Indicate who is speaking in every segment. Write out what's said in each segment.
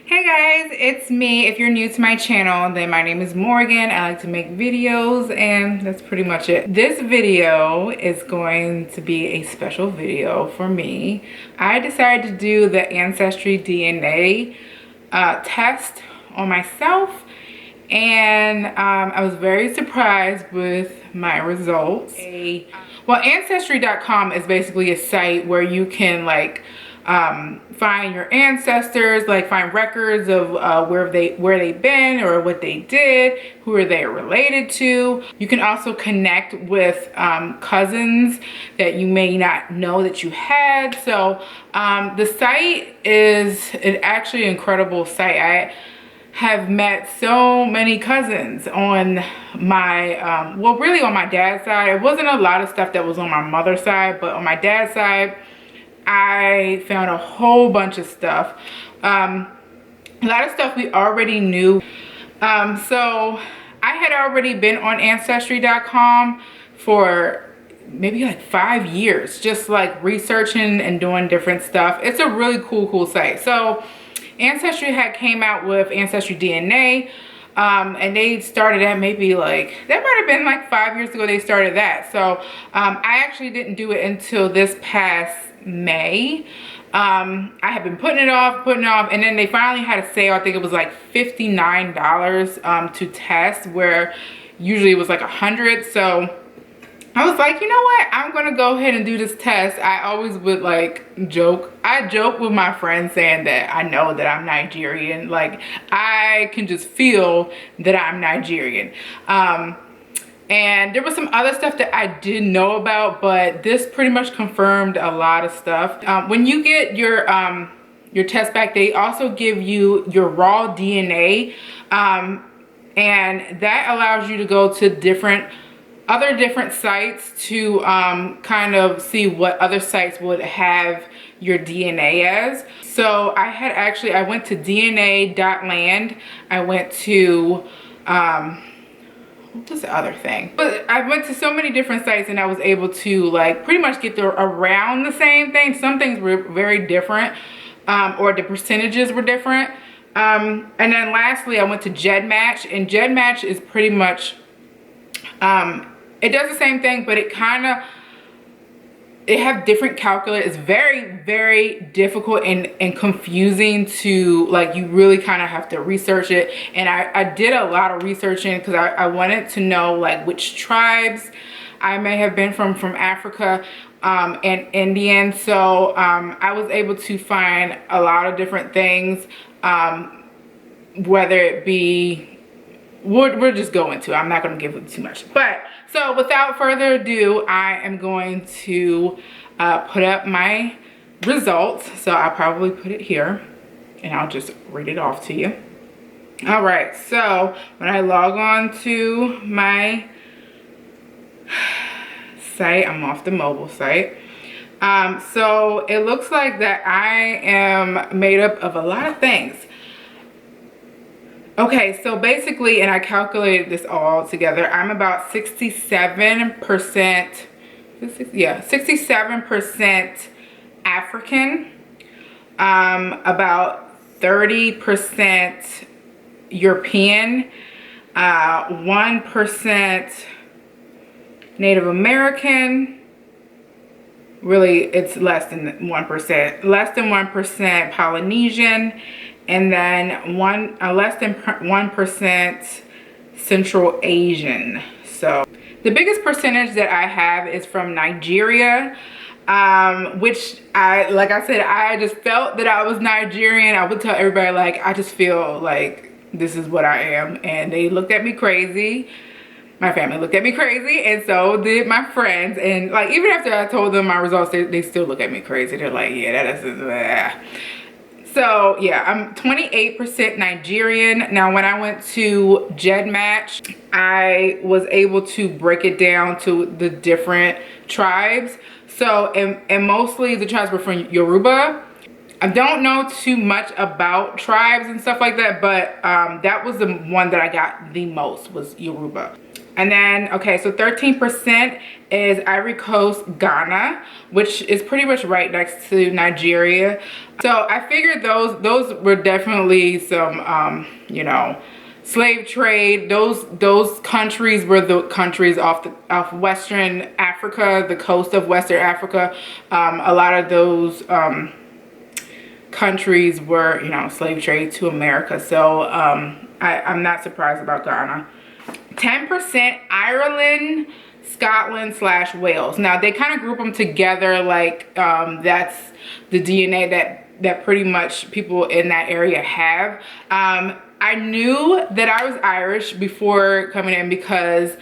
Speaker 1: Hey guys, it's me. If you're new to my channel, then my name is Morgan. I like to make videos and that's pretty much it. This video is going to be a special video for me. I decided to do the Ancestry DNA test on myself, and I was very surprised with my results. Well, Ancestry.com is basically a site where you can find your ancestors, like find records of where they've been or what they did, who are they related to. You can also connect with cousins that you may not know that you had. So the site is actually an incredible site. I have met so many cousins on my well, really on my dad's side. It wasn't a lot of stuff that was on my mother's side, but on my dad's side I found a whole bunch of stuff. A lot of stuff we already knew. So I had already been on Ancestry.com for maybe like 5 years, just like researching and doing different stuff. It's a really cool site. So Ancestry had came out with Ancestry DNA. And they started at maybe that might have been like 5 years ago they started that. So I actually didn't do it until this past May. I had been putting it off, and then they finally had a sale. I think it was like $59 to test, where usually it was like $100. So I was like, you know what? I'm gonna go ahead and do this test. I always would joke. I joke with my friends saying that I know that I'm Nigerian. Like, I can just feel that I'm Nigerian. And there was some other stuff that I didn't know about, but this pretty much confirmed a lot of stuff. When you get your test back, they also give you your raw DNA, and that allows you to go to other different sites to kind of see what other sites would have your DNA as. So I went to dna.land. I went to what's the other thing? But I went to so many different sites, and I was able to pretty much get around the same thing. Some things were very different, or the percentages were different. And then lastly, I went to Gedmatch, and Gedmatch is pretty much it does the same thing, but it have different calculators. It's very difficult and confusing to you really kind of have to research it. And I did a lot of researching because I wanted to know which tribes I may have been from Africa and Indian. So I was able to find a lot of different things, whether it be we'll just go into it. I'm not going to give it too much. But so without further ado, I am going to put up my results. So I'll probably put it here and I'll just read it off to you. All right, so when I log on to my site, I'm off the mobile site. So it looks like that I am made up of a lot of things. Okay, so basically, and I calculated this all together, I'm about 67%, yeah, 67% African, about 30% European, 1% Native American, really it's less than 1% Polynesian, and then less than 1% Central Asian. So the biggest percentage that I have is from Nigeria, which like I said, I just felt that I was Nigerian. I would tell everybody I just feel like this is what I am, and they looked at me crazy. My family looked at me crazy, and so did my friends. And even after I told them my results, they still look at me crazy. They're like, yeah, that is So yeah, I'm 28% Nigerian. Now when I went to Gedmatch, I was able to break it down to the different tribes. So, and mostly the tribes were from Yoruba. I don't know too much about tribes and stuff like that, but that was the one that I got the most, was Yoruba. And then, okay, so 13% is Ivory Coast, Ghana, which is pretty much right next to Nigeria. So I figured those were definitely some, you know, slave trade. Those countries were the countries off Western Africa, the coast of Western Africa. A lot of those countries were, you know, slave trade to America. So I'm not surprised about Ghana. 10% Ireland, Scotland / Wales. Now they kind of group them together like that's the DNA that pretty much people in that area have. I knew that I was Irish before coming in because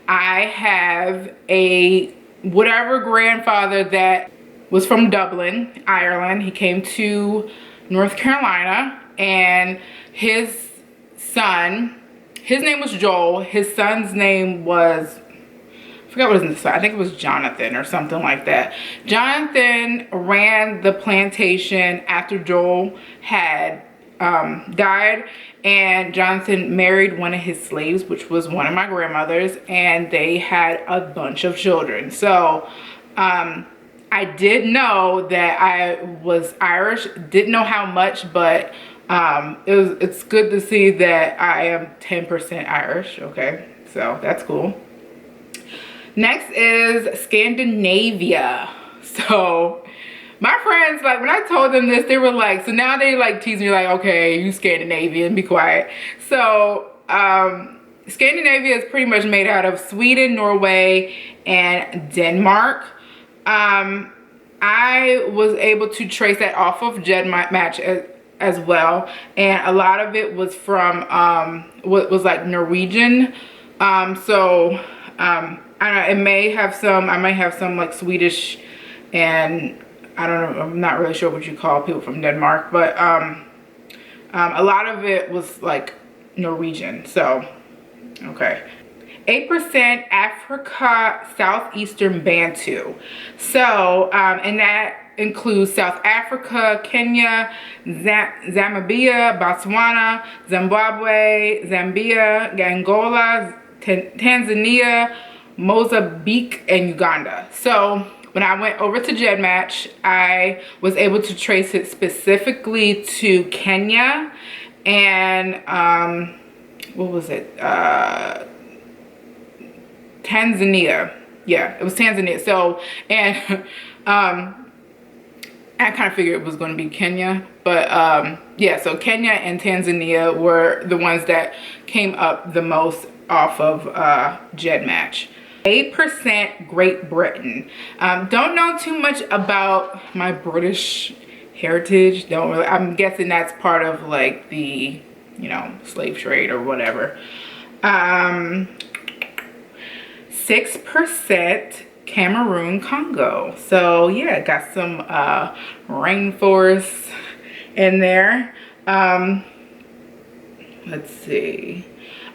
Speaker 1: I have a whatever grandfather that was from Dublin, Ireland. He came to North Carolina, and his son, his name was Joel. His son's name was, I forgot what his name was. I think it was Jonathan or something like that. Jonathan ran the plantation after Joel had died, and Jonathan married one of his slaves, which was one of my grandmothers, and they had a bunch of children. So I did know that I was Irish, didn't know how much, but it's good to see that I am 10% Irish. Okay, so that's cool. Next is Scandinavia. So my friends, like, when I told them this, they were like, so now they like tease me like, okay, you Scandinavian, be quiet. So Scandinavia is pretty much made out of Sweden, Norway, and Denmark. I was able to trace that off of Gedmatch as well, and a lot of it was from what was like Norwegian. So I don't know, it may have some, I might have some like Swedish, and I don't know, I'm not really sure what you call people from Denmark, but a lot of it was like Norwegian. So okay. 8% Africa Southeastern Bantu. So and that includes South Africa, Kenya, Zambia, Botswana, Zimbabwe, Zambia, Angola, Tanzania, Mozambique, and Uganda. So when I went over to Gedmatch, I was able to trace it specifically to Kenya and what was it? Tanzania. Yeah, it was Tanzania. So, and I kind of figured it was going to be Kenya, but yeah, so Kenya and Tanzania were the ones that came up the most off of Gedmatch. 8% Great Britain. Don't know too much about my British heritage. Don't really. I'm guessing that's part of like the, you know, slave trade or whatever. 6% Cameroon, Congo. So yeah, got some rainforests in there. Let's see.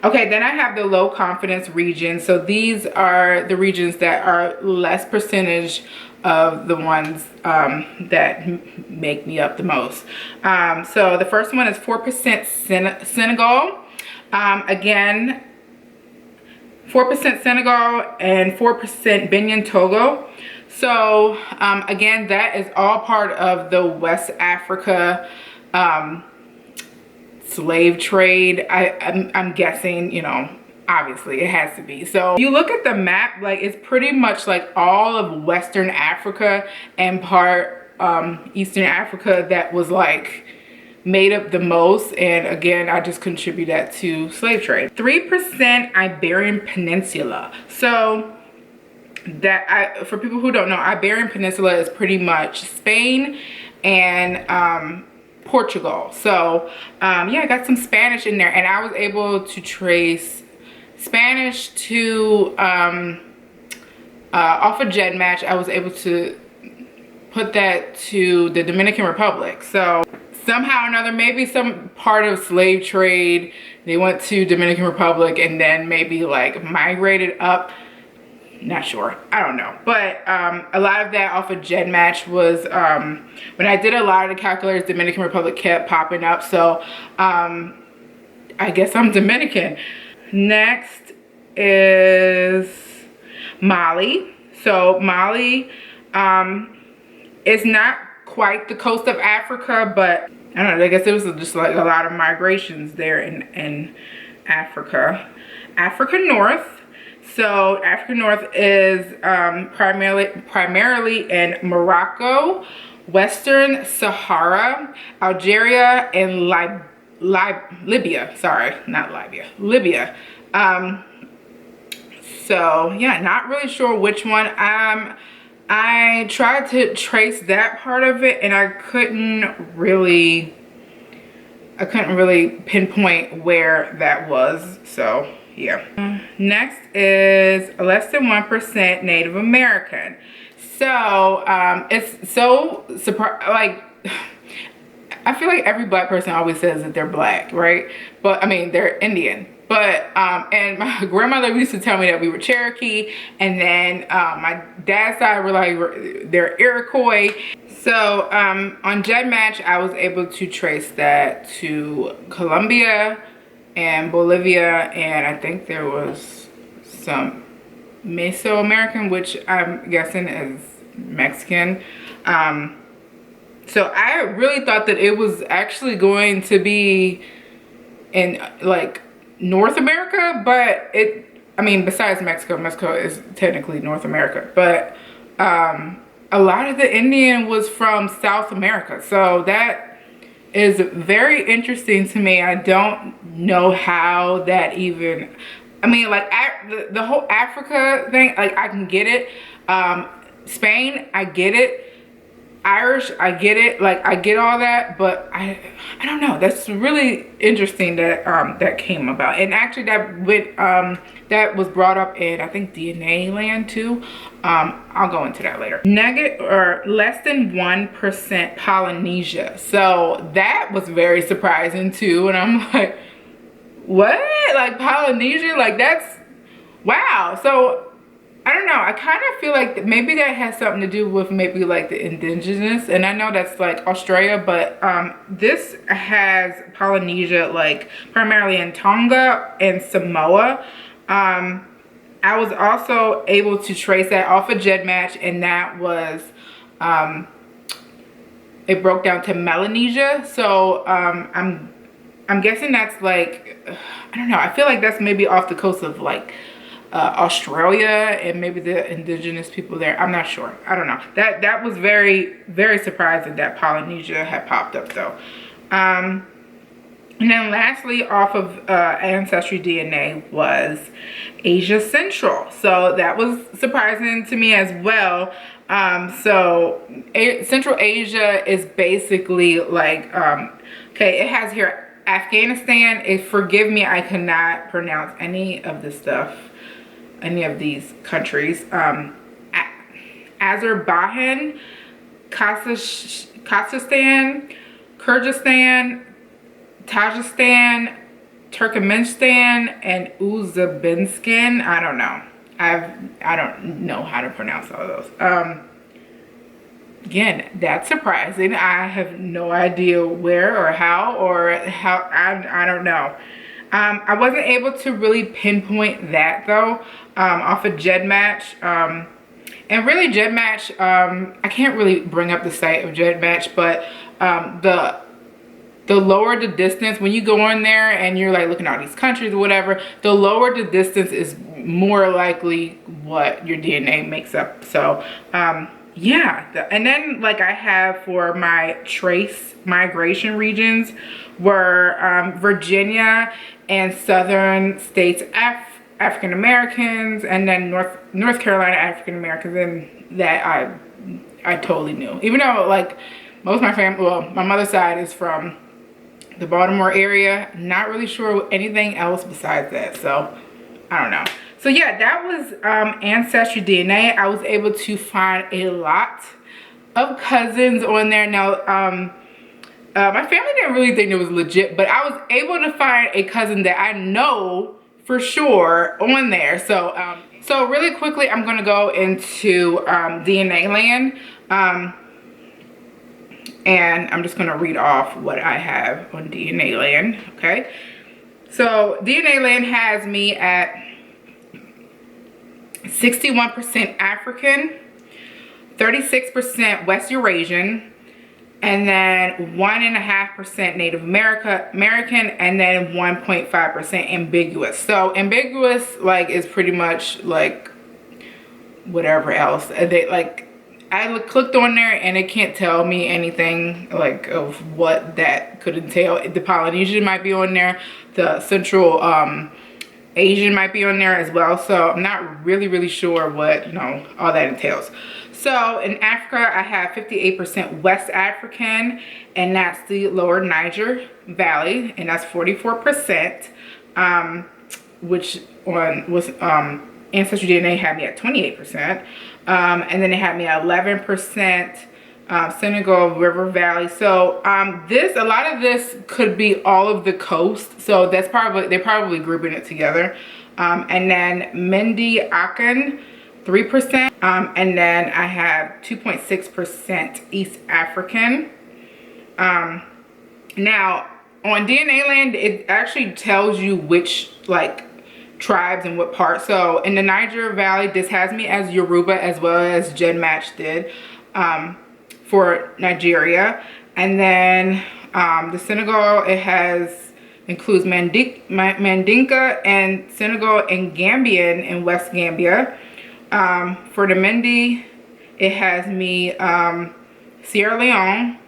Speaker 1: Okay, then I have the low confidence regions. So these are the regions that are less percentage of the ones that make me up the most. So the first one is 4% Senegal. Again, 4% Senegal and 4% Benin, Togo. So again, that is all part of the West Africa slave trade. I'm guessing, you know, obviously it has to be. So if you look at the map, like it's pretty much like all of Western Africa and part Eastern Africa that was like made up the most. And again, I just contribute that to slave trade. 3% Iberian Peninsula. So that, for people who don't know, Iberian Peninsula is pretty much Spain and Portugal. So yeah, I got some Spanish in there, and I was able to trace Spanish to off of Gedmatch. I was able to put that to the Dominican Republic. So somehow or another, maybe some part of slave trade, they went to Dominican Republic and then maybe like migrated up. Not sure, I don't know, but a lot of that off of Gedmatch was when I did a lot of the calculators, Dominican Republic kept popping up. So I guess I'm Dominican. Next is Mali. So Mali is not quite the coast of Africa, but I don't know, I guess it was just like a lot of migrations there in Africa. Africa North. So Africa North is primarily in Morocco, Western Sahara, Algeria, and Libya. Sorry, not Libya. Libya. So yeah, not really sure which one. I tried to trace that part of it, and I couldn't really pinpoint where that was. So yeah. Next is less than 1% Native American. So it's so like, I feel like every black person always says that they're black, right? But I mean, they're Indian. But and my grandmother used to tell me that we were Cherokee, and then my dad's side were like they're Iroquois. So on Gedmatch, I was able to trace that to Colombia and Bolivia, and I think there was some Mesoamerican, which I'm guessing is Mexican. So I really thought that it was actually going to be in like North America, but I mean, besides Mexico is technically North America, but a lot of the Indian was from South America. So that is very interesting to me. I don't know how that even, I mean, like the whole Africa thing, like I can get it. Spain, I get it. Irish, I get it, like I get all that, but I don't know. That's really interesting that that came about, and actually that was brought up in, I think, dna.land too. I'll go into that later. Less than 1% Polynesia. So that was very surprising too, and I'm like, what? Like Polynesia? Like that's wow. So I don't know, I kind of feel like maybe that has something to do with maybe like the indigenous, and I know that's like Australia, but this has Polynesia like primarily in Tonga and Samoa. I was also able to trace that off of Gedmatch, and that was it broke down to Melanesia. So I'm guessing that's like, I don't know, I feel like that's maybe off the coast of like Australia, and maybe the indigenous people there. I'm not sure. I don't know. That was very, very surprising that Polynesia had popped up though. And then lastly, off of Ancestry DNA was Asia Central. So that was surprising to me as well. Central Asia is basically like, okay, it has here Afghanistan. Forgive me, I cannot pronounce any of this stuff. Any of these countries. Azerbaijan, Kazakhstan, Kyrgyzstan, Tajikistan, Turkmenistan, and Uzbekistan. I don't know. I don't know how to pronounce all of those. Again, that's surprising. I have no idea where or how I don't know. I wasn't able to really pinpoint that though, off of Gedmatch. And really Gedmatch, I can't really bring up the site of Gedmatch, but the lower the distance, when you go in there and you're like looking at all these countries or whatever, the lower the distance is more likely what your DNA makes up. So yeah, and then like I have for my trace migration regions were Virginia and southern states African Americans, and then North Carolina African Americans, and that I totally knew. Even though like most of my family, well, my mother's side is from the Baltimore area, not really sure anything else besides that. So I don't know. So yeah, that was Ancestry DNA. I was able to find a lot of cousins on there. Now my family didn't really think it was legit, but I was able to find a cousin that I know for sure on there. So so really quickly, I'm gonna go into dna.land, and I'm just gonna read off what I have on dna.land. Okay, so dna.land has me at 61% African, 36% West Eurasian, and then 1.5% Native American, and then 1.5% ambiguous. So ambiguous like is pretty much like whatever else. They like, I clicked on there and it can't tell me anything like of what that could entail. The Polynesian might be on there, the Central Asian might be on there as well. So I'm not really sure what, you know, all that entails. So in Africa, I have 58% West African, and that's the lower Niger Valley, and that's 44%, which was Ancestry DNA had me at 28%. And then they had me at 11% Senegal River Valley. So a lot of this could be all of the coast. So that's probably, they're probably grouping it together. And then Mendi Akan, 3%. And then I have 2.6% East African. Now on dna.land, it actually tells you which like tribes and what part. So in the Niger Valley, this has me as Yoruba, as well as Gedmatch did for Nigeria. And then the Senegal, it includes Mandinka and Senegal and Gambian in West Gambia. For the Mendi, it has me Sierra Leone.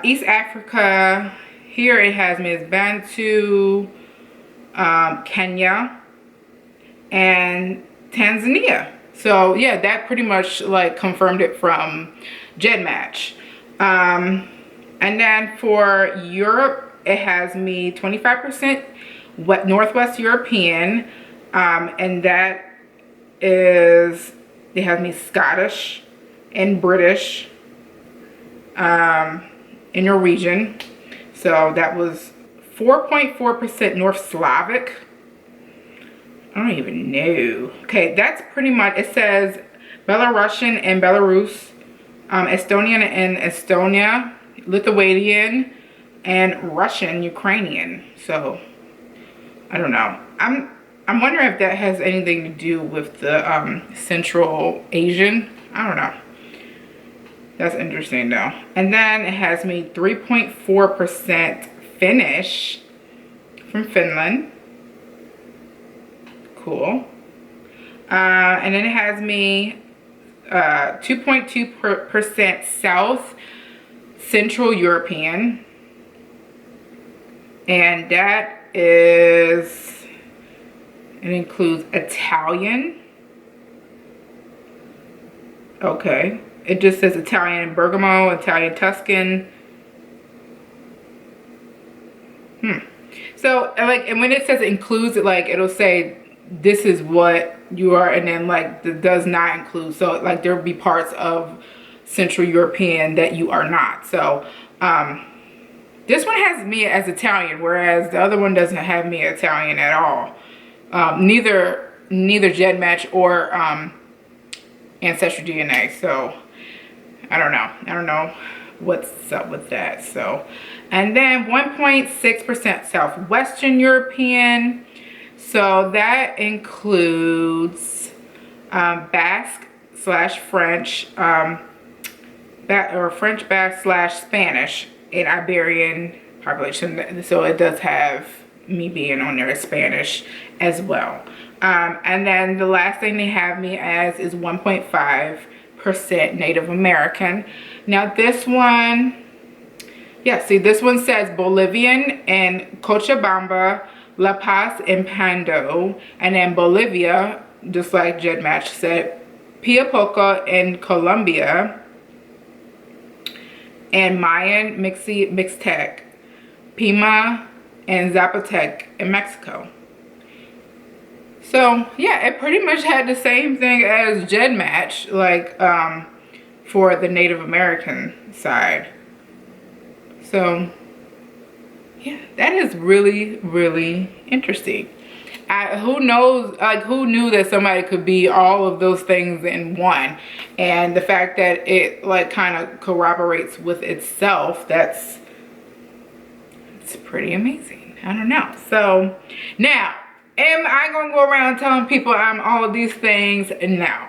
Speaker 1: East Africa, here it has me as Bantu, Kenya, and Tanzania. So yeah, that pretty much like confirmed it from Gedmatch. And then for Europe, it has me 25% Northwest European, and that is, they have me Scottish and British, in Norwegian. So that was 4.4% North Slavic. I don't even know. Okay, that's pretty much, it says Belarusian and Belarus, Estonian and Estonia, Lithuanian, and Russian, Ukrainian. So I don't know. I'm wondering if that has anything to do with the Central Asian. I don't know. That's interesting though. And then it has me 3.4% Finnish from Finland. Cool. And then it has me 2.2% South Central European. And that is, it includes Italian. Okay. It just says Italian Bergamo, Italian Tuscan. So like, and when it says includes, it like, it'll say this is what you are, and then like the does not include. So like there'll be parts of Central European that you are not. So this one has me as Italian, whereas the other one doesn't have me Italian at all. Neither Gedmatch or Ancestry DNA. So I don't know what's up with that. So, and then 1.6% Southwestern European. So that includes Basque / French, or French Basque / Spanish in Iberian population. So it does have me being on there as Spanish as well. And then the last thing they have me as is 1.5% Native American. Now this one, yeah, see this one says Bolivian and Cochabamba, La Paz and Pando, and then Bolivia, just like Gedmatch said, Piapoca in Colombia, and Mayan Mixtec, Pima, and Zapotec in Mexico. So yeah, it pretty much had the same thing as Gedmatch, like for the Native American side. So yeah, that is really interesting. Who knows, like who knew that somebody could be all of those things in one? And the fact that it like kind of corroborates with itself, it's pretty amazing. I don't know. So now Am I gonna go around telling people I'm all of these things? No.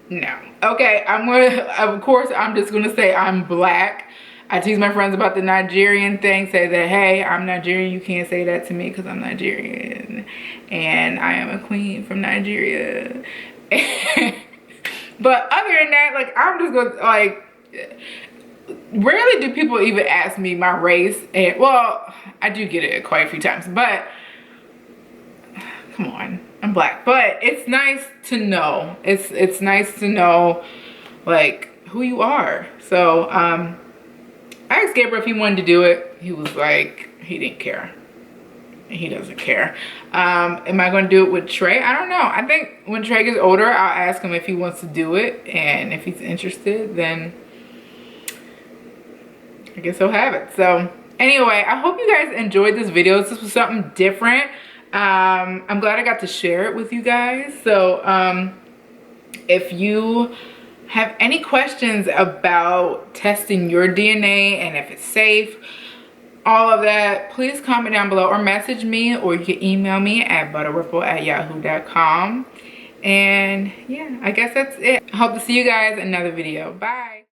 Speaker 1: No. Okay, of course, I'm just gonna say I'm black. I tease my friends about the Nigerian thing, say that, hey, I'm Nigerian, you can't say that to me because I'm Nigerian. And I am a queen from Nigeria. But other than that, like, I'm just gonna, like, rarely do people even ask me my race. And, well, I do get it quite a few times, but come on, I'm black. But it's nice to know. It's nice to know, like, who you are. So, I asked Gabriel if he wanted to do it. He was like, he didn't care. He doesn't care. Am I going to do it with Trey? I don't know. I think when Trey gets older, I'll ask him if he wants to do it. And if he's interested, then I guess he'll have it. So anyway, I hope you guys enjoyed this video. This was something different. I'm glad I got to share it with you guys. So if you have any questions about testing your DNA and if it's safe, all of that, please comment down below or message me, or you can email me at butterripple@yahoo.com. And yeah, I guess that's it. I hope to see you guys in another video. Bye.